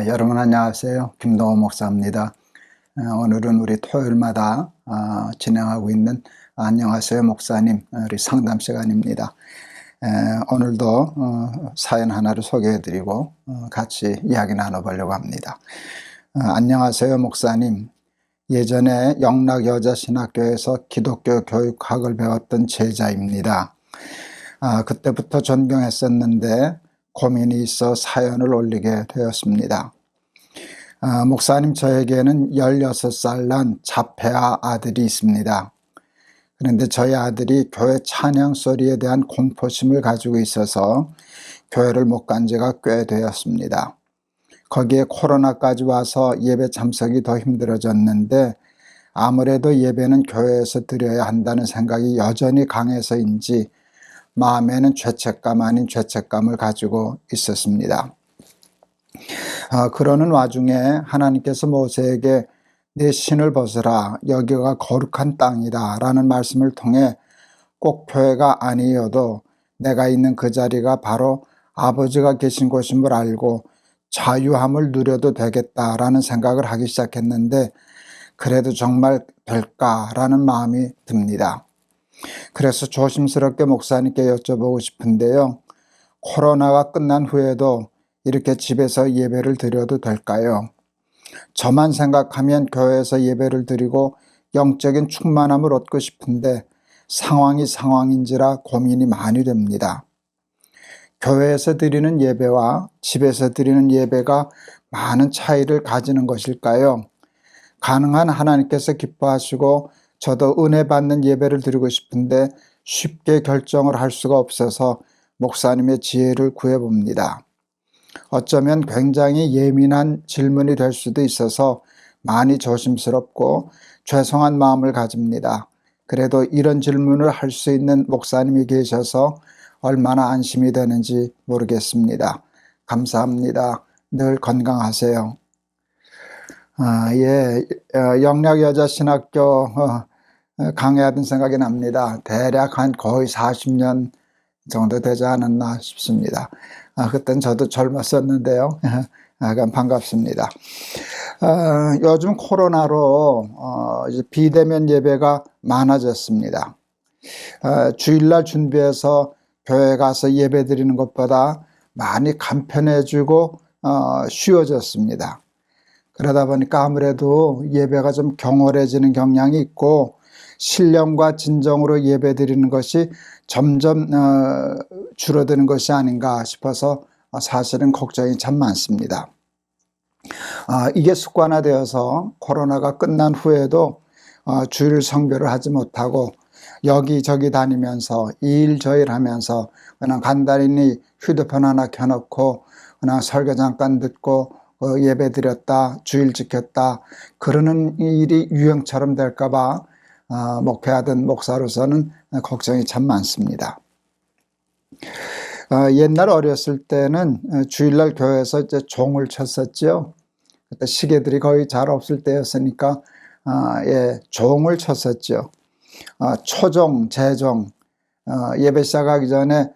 여러분 안녕하세요. 김동호 목사입니다. 오늘은 우리 토요일마다 진행하고 있는 안녕하세요 목사님 우리 상담 시간입니다. 오늘도 사연 하나를 소개해드리고 같이 이야기 나눠보려고 합니다. 안녕하세요 목사님. 예전에 영락여자신학교에서 기독교 교육학을 배웠던 제자입니다. 그때부터 존경했었는데 고민이 있어 사연을 올리게 되었습니다. 목사님, 저에게는 16살 난 자폐아 아들이 있습니다. 그런데 저희 아들이 교회 찬양 소리에 대한 공포심을 가지고 있어서 교회를 못 간 지가 꽤 되었습니다. 거기에 코로나까지 와서 예배 참석이 더 힘들어졌는데 아무래도 예배는 교회에서 드려야 한다는 생각이 여전히 강해서인지 마음에는 죄책감 아닌 죄책감을 가지고 있었습니다. 그러는 와중에 하나님께서 모세에게 내 신을 벗으라 여기가 거룩한 땅이다 라는 말씀을 통해 꼭 교회가 아니어도 내가 있는 그 자리가 바로 아버지가 계신 곳임을 알고 자유함을 누려도 되겠다라는 생각을 하기 시작했는데 그래도 정말 될까라는 마음이 듭니다. 그래서 조심스럽게 목사님께 여쭤보고 싶은데요. 코로나가 끝난 후에도 이렇게 집에서 예배를 드려도 될까요? 저만 생각하면 교회에서 예배를 드리고 영적인 충만함을 얻고 싶은데 상황이 상황인지라 고민이 많이 됩니다. 교회에서 드리는 예배와 집에서 드리는 예배가 많은 차이를 가지는 것일까요? 가능한 하나님께서 기뻐하시고 저도 은혜 받는 예배를 드리고 싶은데 쉽게 결정을 할 수가 없어서 목사님의 지혜를 구해봅니다. 어쩌면 굉장히 예민한 질문이 될 수도 있어서 많이 조심스럽고 죄송한 마음을 가집니다. 그래도 이런 질문을 할 수 있는 목사님이 계셔서 얼마나 안심이 되는지 모르겠습니다. 감사합니다. 늘 건강하세요. 영락여자신학교 강의하던 생각이 납니다. 대략 한 거의 40년 정도 되지 않았나 싶습니다. 그땐 저도 젊었었는데요. 반갑습니다. 요즘 코로나로 이제 비대면 예배가 많아졌습니다. 주일날 준비해서 교회 가서 예배 드리는 것보다 많이 간편해지고 쉬워졌습니다. 그러다 보니까 아무래도 예배가 좀 경홀해지는 경향이 있고 신령과 진정으로 예배 드리는 것이 점점 줄어드는 것이 아닌가 싶어서 사실은 걱정이 참 많습니다. 이게 습관화되어서 코로나가 끝난 후에도 주일 성별을 하지 못하고 여기저기 다니면서 이일저일 하면서 그냥 간단히 휴대폰 하나 켜놓고 그냥 설교 잠깐 듣고 예배 드렸다 주일 지켰다 그러는 일이 유행처럼 될까봐 목회하던 목사로서는 걱정이 참 많습니다. 옛날 어렸을 때는 주일날 교회에서 이제 종을 쳤었죠. 그때 시계들이 거의 잘 없을 때였으니까 종을 쳤었죠. 초종, 재종, 예배 시작하기 전에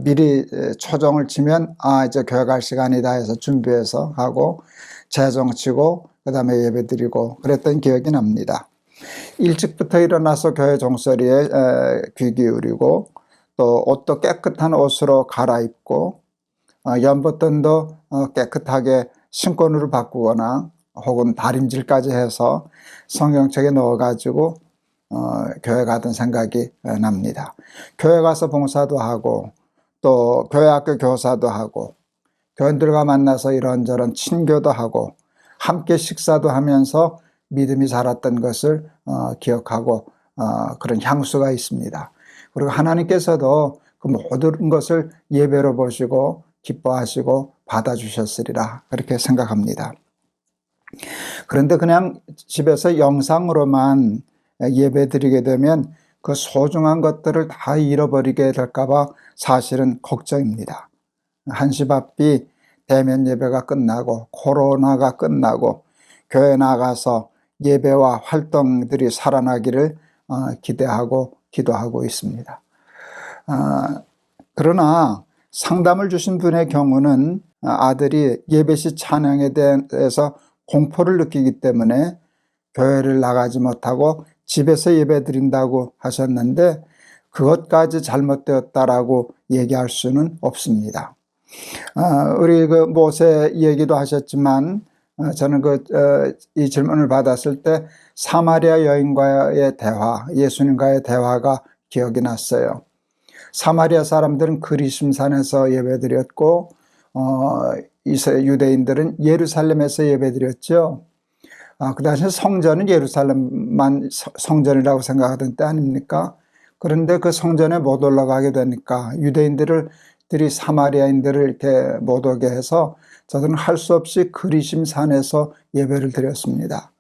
미리 초종을 치면 이제 교회 갈 시간이다 해서 준비해서 하고 재종 치고 그 다음에 예배 드리고 그랬던 기억이 납니다. 일찍부터 일어나서 교회 종소리에 귀 기울이고 또 옷도 깨끗한 옷으로 갈아입고 연버튼도 깨끗하게 신권으로 바꾸거나 혹은 다림질까지 해서 성경책에 넣어가지고 교회 가던 생각이 납니다. 교회 가서 봉사도 하고 또 교회 학교 교사도 하고 교인들과 만나서 이런저런 친교도 하고 함께 식사도 하면서 믿음이 자랐던 것을 기억하고 그런 향수가 있습니다. 그리고 하나님께서도 그 모든 것을 예배로 보시고 기뻐하시고 받아주셨으리라 그렇게 생각합니다. 그런데 그냥 집에서 영상으로만 예배 드리게 되면 그 소중한 것들을 다 잃어버리게 될까봐 사실은 걱정입니다. 한시바삐 대면 예배가 끝나고 코로나가 끝나고 교회 나가서 예배와 활동들이 살아나기를 기대하고 기도하고 있습니다. 그러나 상담을 주신 분의 경우는 아들이 예배시 찬양에 대해서 공포를 느끼기 때문에 교회를 나가지 못하고 집에서 예배 드린다고 하셨는데 그것까지 잘못되었다라고 얘기할 수는 없습니다. 우리 그 모세 얘기도 하셨지만 저는 이 질문을 받았을 때 사마리아 여인과의 대화, 예수님과의 대화가 기억이 났어요. 사마리아 사람들은 그리심산에서 예배드렸고 유대인들은 예루살렘에서 예배드렸죠. 그 당시 성전은 예루살렘만 성전이라고 생각하던 때 아닙니까? 그런데 그 성전에 못 올라가게 되니까 유대인들이 사마리아인들을 이렇게 못 오게 해서 저들은 할 수 없이 그리심산에서 예배를 드렸습니다.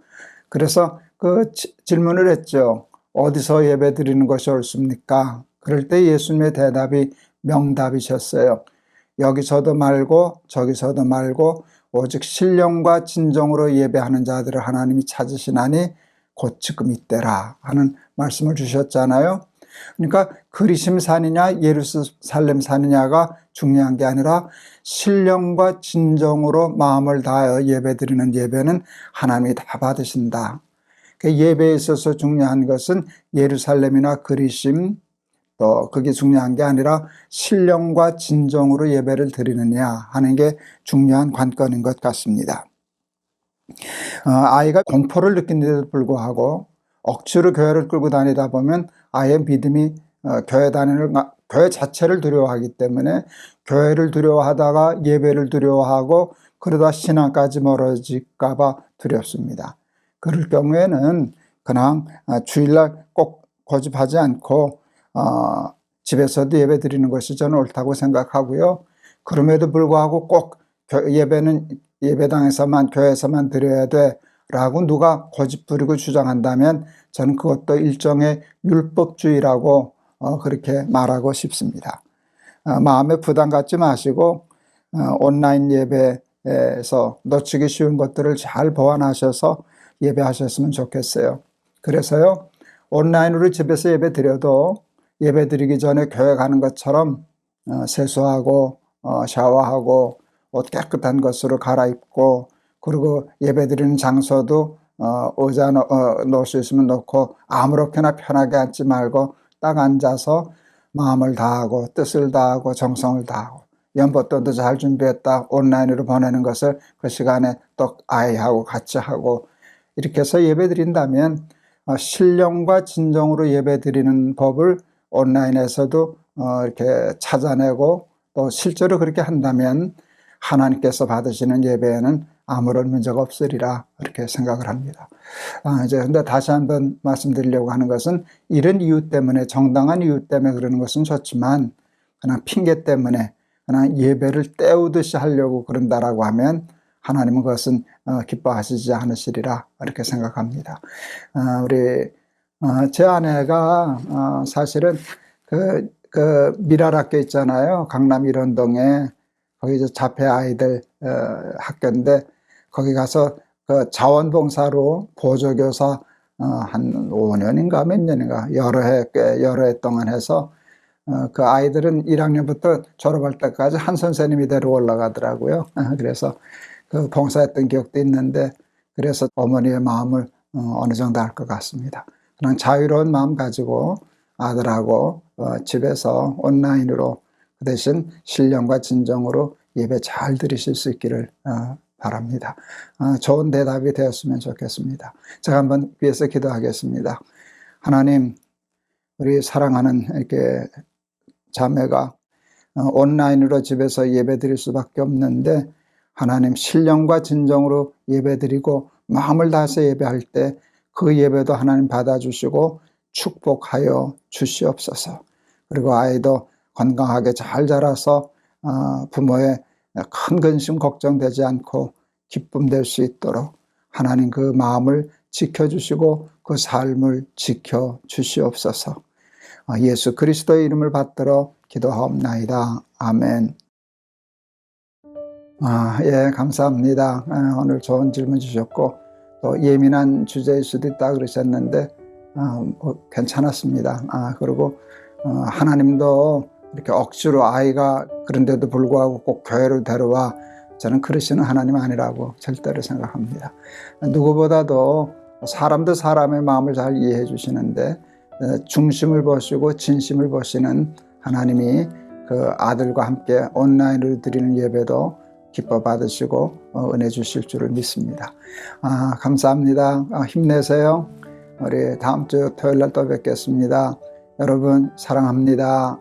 그래서 그 질문을 했죠. 어디서 예배 드리는 것이 옳습니까? 그럴 때 예수님의 대답이 명답이셨어요. 여기서도 말고 저기서도 말고 오직 신령과 진정으로 예배하는 자들을 하나님이 찾으시나니 곧 지금 이때라 하는 말씀을 주셨잖아요. 그러니까 그리심산이냐 예루살렘산이냐가 중요한 게 아니라 신령과 진정으로 마음을 다하여 예배드리는 예배는 하나님이 다 받으신다. 예배에 있어서 중요한 것은 예루살렘이나 그리심 또 그게 중요한 게 아니라 신령과 진정으로 예배를 드리느냐 하는 게 중요한 관건인 것 같습니다. 아이가 공포를 느끼는데도 불구하고 억지로 교회를 끌고 다니다 보면 아이의 믿음이 교회 자체를 두려워하기 때문에 교회를 두려워하다가 예배를 두려워하고 그러다 신앙까지 멀어질까 봐 두렵습니다. 그럴 경우에는 그냥 주일날 꼭 고집하지 않고 집에서도 예배 드리는 것이 저는 옳다고 생각하고요. 그럼에도 불구하고 꼭 예배는 예배당에서만 교회에서만 드려야 돼 라고 누가 고집 부리고 주장한다면 저는 그것도 일종의 율법주의라고 그렇게 말하고 싶습니다. 마음에 부담 갖지 마시고 온라인 예배에서 놓치기 쉬운 것들을 잘 보완하셔서 예배하셨으면 좋겠어요. 그래서요, 온라인으로 집에서 예배 드려도 예배 드리기 전에 교회 가는 것처럼 세수하고 샤워하고 옷 깨끗한 것으로 갈아입고 그리고 예배 드리는 장소도 의자 놓을 수 있으면 놓고 아무렇게나 편하게 앉지 말고 딱 앉아서 마음을 다하고 뜻을 다하고 정성을 다하고 연보돈도 잘 준비했다 온라인으로 보내는 것을 그 시간에 또 아이하고 같이 하고 이렇게 해서 예배 드린다면 신령과 진정으로 예배 드리는 법을 온라인에서도 이렇게 찾아내고 또 실제로 그렇게 한다면 하나님께서 받으시는 예배에는 아무런 문제가 없으리라 그렇게 생각을 합니다. 근데 다시 한번 말씀드리려고 하는 것은 이런 이유 때문에 정당한 이유 때문에 그러는 것은 좋지만 그냥 핑계 때문에 그냥 예배를 때우듯이 하려고 그런다라고 하면 하나님은 그것은 기뻐하시지 않으시리라 이렇게 생각합니다. 제 아내가 사실은 그 미랄학교 있잖아요. 강남 일원동에 거기 이제 자폐 아이들 학교인데 거기 가서 그 자원봉사로 보조교사 한 5년인가 몇 년인가 여러 해 동안 해서 그 아이들은 1학년부터 졸업할 때까지 한 선생님이 데려 올라가더라고요. 그래서 그 봉사했던 기억도 있는데 그래서 어머니의 마음을 어느 정도 알 것 같습니다. 그냥 자유로운 마음 가지고 아들하고 집에서 온라인으로 그 대신 신령과 진정으로 예배 잘 드리실 수 있기를 바랍니다. 좋은 대답이 되었으면 좋겠습니다. 제가 한번 위해서 기도하겠습니다. 하나님, 우리 사랑하는 이렇게 자매가 온라인으로 집에서 예배 드릴 수밖에 없는데 하나님 신령과 진정으로 예배 드리고 마음을 다해서 예배할 때 그 예배도 하나님 받아주시고 축복하여 주시옵소서. 그리고 아이도 건강하게 잘 자라서 부모의 큰 근심 걱정되지 않고 기쁨 될 수 있도록 하나님 그 마음을 지켜주시고 그 삶을 지켜주시옵소서. 예수 그리스도의 이름을 받들어 기도하옵나이다. 아멘. 예, 감사합니다. 오늘 좋은 질문 주셨고 또 예민한 주제일 수도 있다 그러셨는데 괜찮았습니다. 그리고 하나님도 이렇게 억지로 아이가 그런데도 불구하고 꼭 교회로 데려와 저는 그러시는 하나님 아니라고 절대로 생각합니다. 누구보다도 사람도 사람의 마음을 잘 이해해 주시는데 중심을 보시고 진심을 보시는 하나님이 그 아들과 함께 온라인으로 드리는 예배도 기뻐 받으시고 은혜 주실 줄을 믿습니다. 감사합니다. 힘내세요. 우리 다음 주 토요일 날 또 뵙겠습니다. 여러분 사랑합니다.